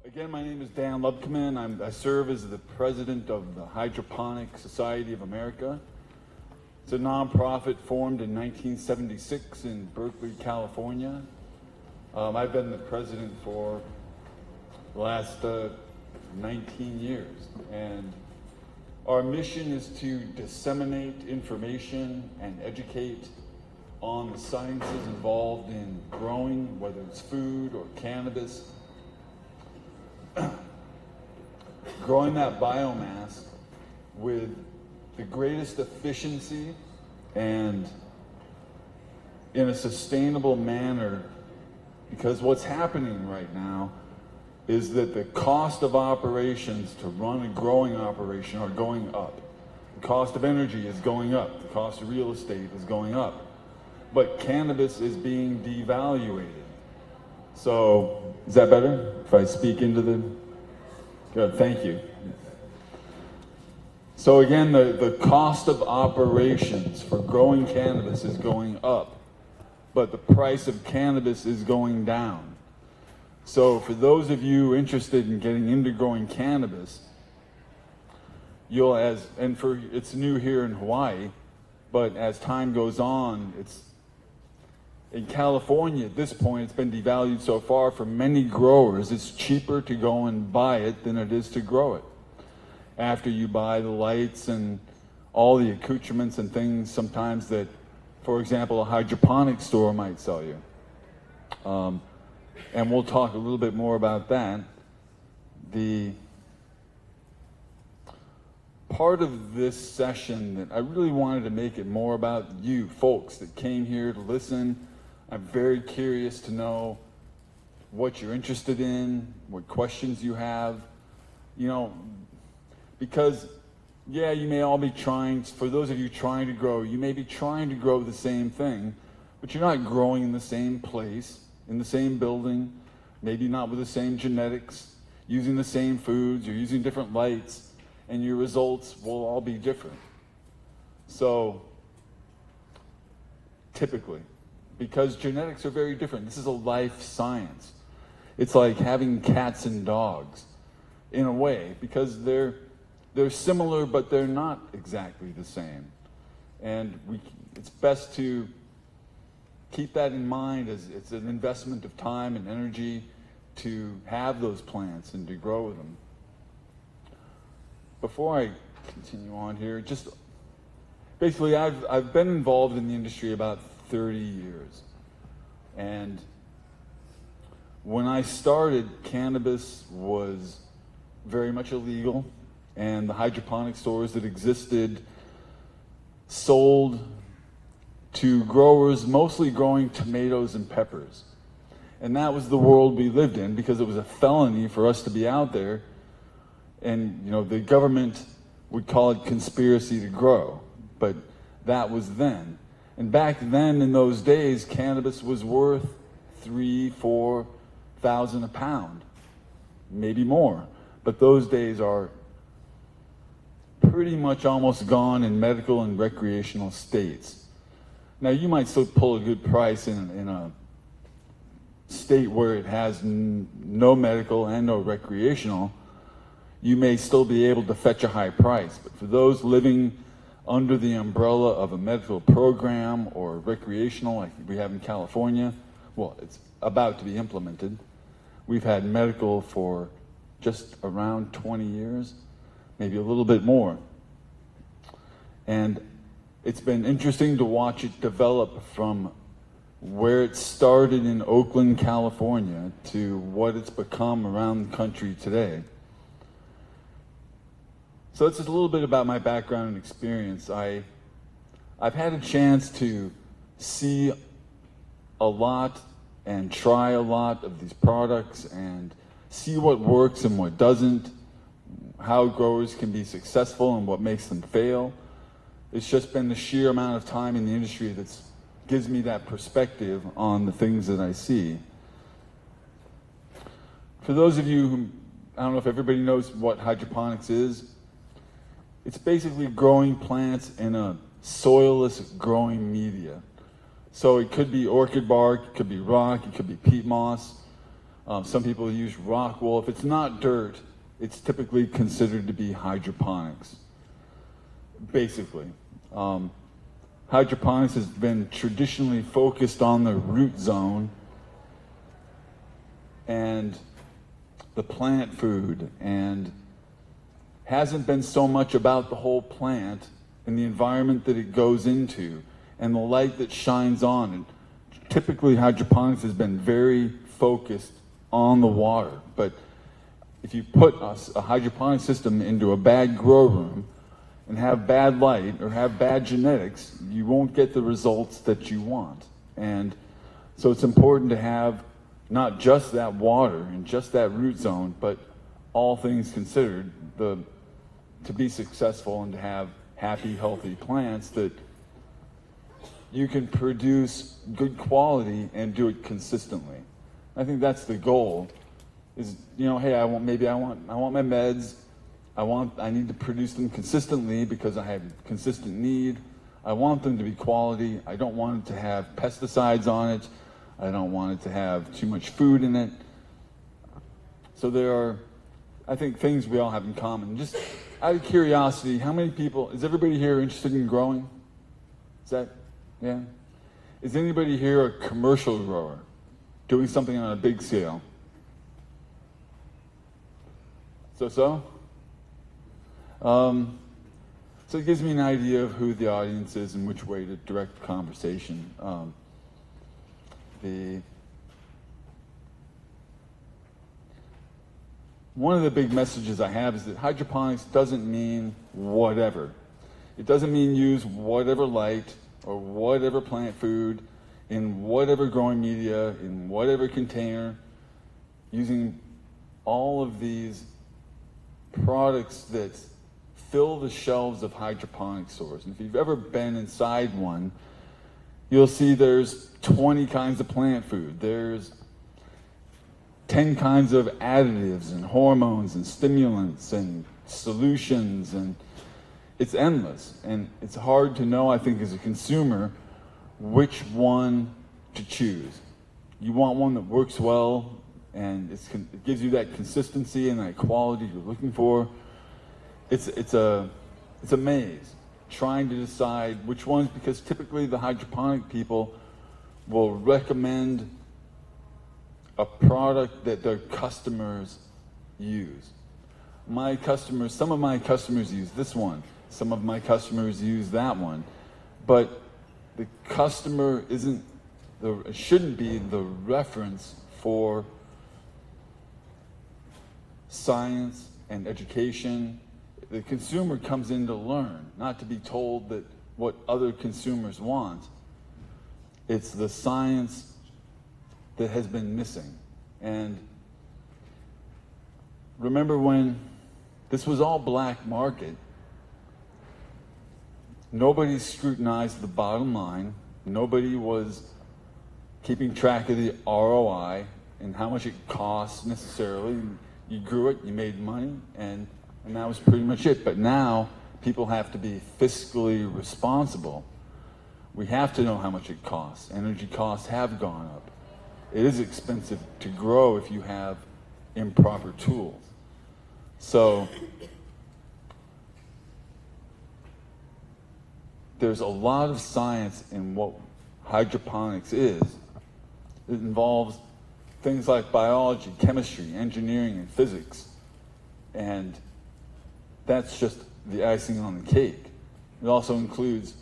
Again, my name is Dan Lubkeman. I serve as the president of the Hydroponic Society of America. It's a nonprofit formed in 1976 in Berkeley, California. I've been the president for the last 19 years. And our mission is to disseminate information and educate on the sciences involved in growing, whether it's food or cannabis. Growing that biomass with the greatest efficiency and in a sustainable manner, because what's happening right now is that the cost of operations to run a growing operation are going up. The cost of energy is going up. The cost of real estate is going up. But cannabis is being devaluated. So, is that better if I speak into the... Good, thank you. So again, the cost of operations for growing cannabis is going up, but the price of cannabis is going down. So for those of you interested in getting into growing cannabis, it's new here in Hawaii, but as time goes on, in California at this point, it's been devalued so far. For many growers, it's cheaper to go and buy it than it is to grow it. After you buy the lights and all the accoutrements and things sometimes that, for example, a hydroponic store might sell you. And we'll talk a little bit more about that. The part of this session that I really wanted to make it more about you folks that came here to listen. I'm very curious to know what you're interested in, what questions you have, because, yeah, you may all be trying, for those of you trying to grow, you may be trying to grow the same thing, but you're not growing in the same place, in the same building, maybe not with the same genetics, using the same foods, you're using different lights, and your results will all be different. So, typically, because genetics are very different. This is a life science. It's like having cats and dogs, in a way, because they're similar, but they're not exactly the same. And it's best to keep that in mind, as it's an investment of time and energy to have those plants and to grow them. Before I continue on here, just basically I've been involved in the industry about 30 years. And when I started, cannabis was very much illegal, and the hydroponic stores that existed sold to growers mostly growing tomatoes and peppers. And that was the world we lived in, because it was a felony for us to be out there. And the government would call it conspiracy to grow, but that was then. And back then, in those days, cannabis was worth $3,000-4,000 a pound, maybe more. But those days are pretty much almost gone in medical and recreational states. Now, you might still pull a good price in a state where it has no medical and no recreational. You may still be able to fetch a high price. But for those living under the umbrella of a medical program or recreational, like we have in California, well, it's about to be implemented. We've had medical for just around 20 years, maybe a little bit more. And it's been interesting to watch it develop from where it started in Oakland, California, to what it's become around the country today. So it's just a little bit about my background and experience. I've had a chance to see a lot and try a lot of these products and see what works and what doesn't, how growers can be successful and what makes them fail. It's just been the sheer amount of time in the industry that gives me that perspective on the things that I see. For those of you who, I don't know if everybody knows what hydroponics is. It's basically growing plants in a soilless growing media. So it could be orchid bark, it could be rock, it could be peat moss. Some people use rock wool. If it's not dirt, it's typically considered to be hydroponics, basically. Hydroponics has been traditionally focused on the root zone and the plant food, and hasn't been so much about the whole plant and the environment that it goes into and the light that shines on it. Typically, hydroponics has been very focused on the water, but if you put a hydroponic system into a bad grow room and have bad light or have bad genetics, you won't get the results that you want. And so it's important to have not just that water and just that root zone, but all things considered, to be successful and to have happy, healthy plants that you can produce good quality and do it consistently. I think that's the goal. Is, you know, hey, I want my meds. I need to produce them consistently because I have consistent need. I want them to be quality. I don't want it to have pesticides on it. I don't want it to have too much food in it. So there are, I think, things we all have in common. Just out of curiosity, how many people, is everybody here interested in growing? Is that, yeah? Is anybody here a commercial grower? Doing something on a big scale? So it gives me an idea of who the audience is and which way to direct the conversation. One of the big messages I have is that hydroponics doesn't mean whatever. It doesn't mean use whatever light or whatever plant food in whatever growing media, in whatever container, using all of these products that fill the shelves of hydroponic stores. And if you've ever been inside one, you'll see there's 20 kinds of plant food. There's 10 kinds of additives and hormones and stimulants and solutions, and it's endless. And it's hard to know, I think, as a consumer, which one to choose. You want one that works well and it gives you that consistency and that quality you're looking for. It's a maze trying to decide which ones, because typically the hydroponic people will recommend a product that their customers use. Some of my customers use this one, some of my customers use that one, but the customer shouldn't be the reference for science and education. The consumer comes in to learn, not to be told that what other consumers want. It's the science that has been missing. And remember when this was all black market, nobody scrutinized the bottom line. Nobody was keeping track of the ROI and how much it costs necessarily. You grew it, you made money, and that was pretty much it. But now people have to be fiscally responsible. We have to know how much it costs. Energy costs have gone up. It is expensive to grow if you have improper tools. So there's a lot of science in what hydroponics is. It involves things like biology, chemistry, engineering, and physics. And that's just the icing on the cake. It also includes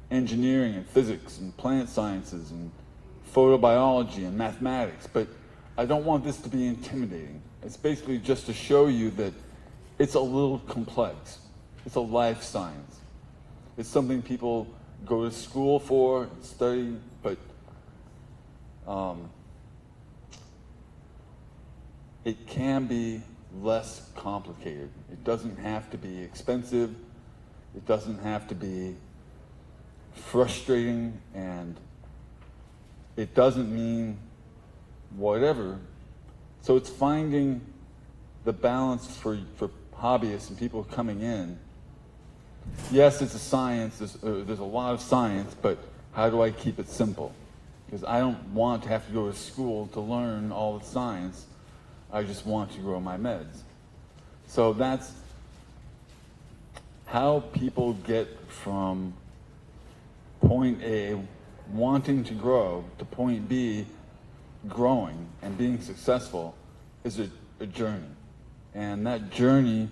engineering and physics and plant sciences and photobiology and mathematics. But I don't want this to be intimidating. It's basically just to show you that it's a little complex. It's a life science. It's something people go to school for, study, but it can be less complicated. It doesn't have to be expensive. It doesn't have to be frustrating, and it doesn't mean whatever. So it's finding the balance for hobbyists and people coming in. Yes, it's a science, there's a lot of science, but how do I keep it simple? Because I don't want to have to go to school to learn all the science. I just want to grow my meds. So that's how people get from point A, wanting to grow, to point B, growing and being successful, is a journey. And that journey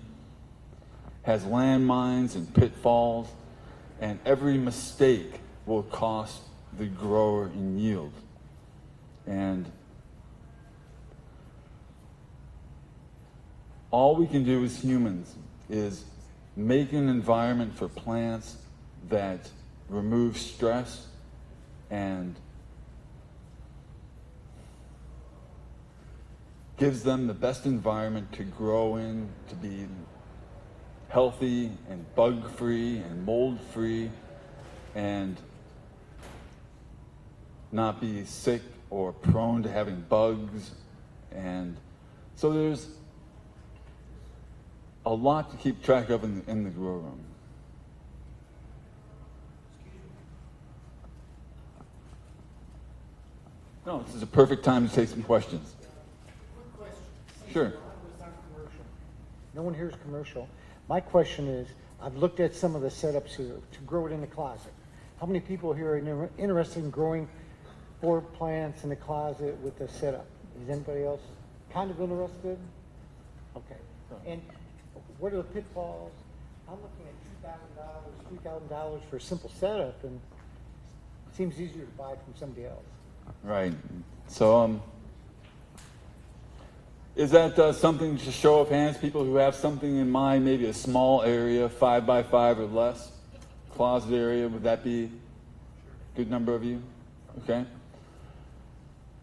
has landmines and pitfalls, and every mistake will cost the grower in yield. And all we can do as humans is make an environment for plants that remove stress and gives them the best environment to grow in, to be healthy and bug-free and mold-free and not be sick or prone to having bugs. And so there's a lot to keep track of in the grow room. No, this is a perfect time to take some questions. Quick question. Sure. No one here is commercial. My question is, I've looked at some of the setups here to grow it in the closet. How many people here are interested in growing 4 plants in the closet with a setup? Is anybody else kind of interested? Okay. And what are the pitfalls? I'm looking at $2,000, $3,000 for a simple setup, and it seems easier to buy from somebody else. Right. So, is that something to show of hands? People who have something in mind, maybe a small area, 5 by 5 or less, closet area, would that be a good number of you? Okay.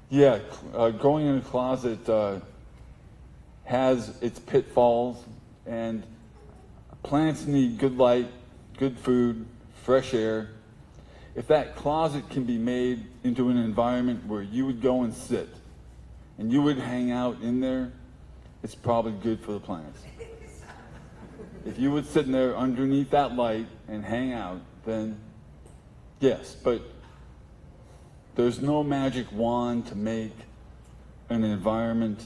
Yeah, growing in a closet has its pitfalls, and plants need good light, good food, fresh air. If that closet can be made into an environment where you would go and sit and you would hang out in there, it's probably good for the plants. If you would sit in there underneath that light and hang out, then yes, but there's no magic wand to make an environment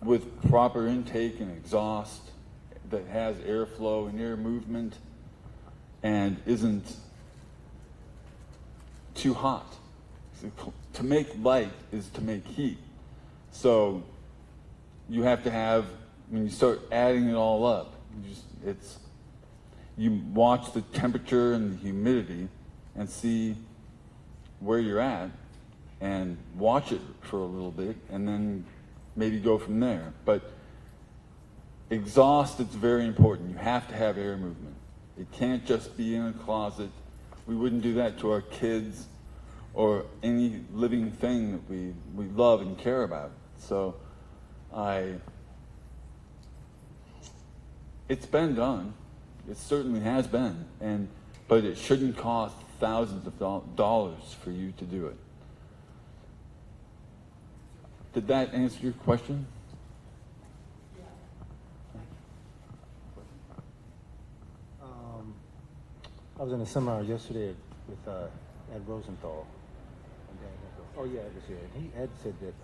with proper intake and exhaust that has airflow and air movement and isn't too hot. To make light is to make heat. So you have to have, when you start adding it all up, you watch the temperature and the humidity and see where you're at and watch it for a little bit and then maybe go from there. But exhaust is very important. You have to have air movement. It can't just be in a closet. We wouldn't do that to our kids or any living thing that we love and care about. So it's been done. It certainly has been. But it shouldn't cost thousands of dollars for you to do it. Did that answer your question? I was in a seminar yesterday with Ed Rosenthal. Oh yeah, Ed was here. And Ed said that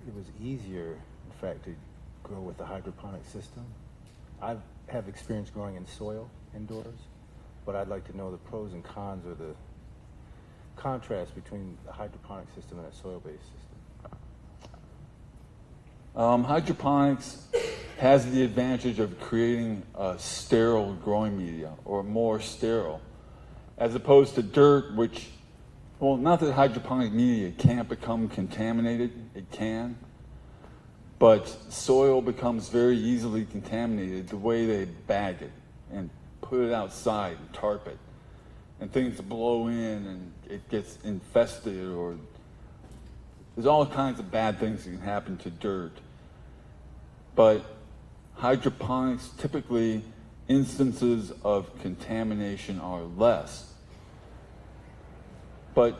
it was easier, in fact, to grow with the hydroponic system. I have experience growing in soil indoors, but I'd like to know the pros and cons or the contrast between the hydroponic system and a soil-based system. Hydroponics has the advantage of creating a sterile growing media, or more sterile, as opposed to dirt, which, well, not that hydroponic media can't become contaminated, it can, but soil becomes very easily contaminated the way they bag it and put it outside and tarp it, and things blow in and it gets infested, or there's all kinds of bad things that can happen to dirt. But hydroponics, typically instances of contamination are less. But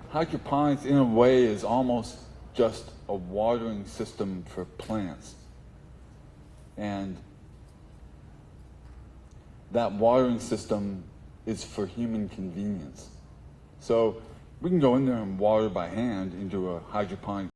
hydroponics in a way is almost just a watering system for plants. And that watering system is for human convenience. So we can go in there and water by hand into a hydroponic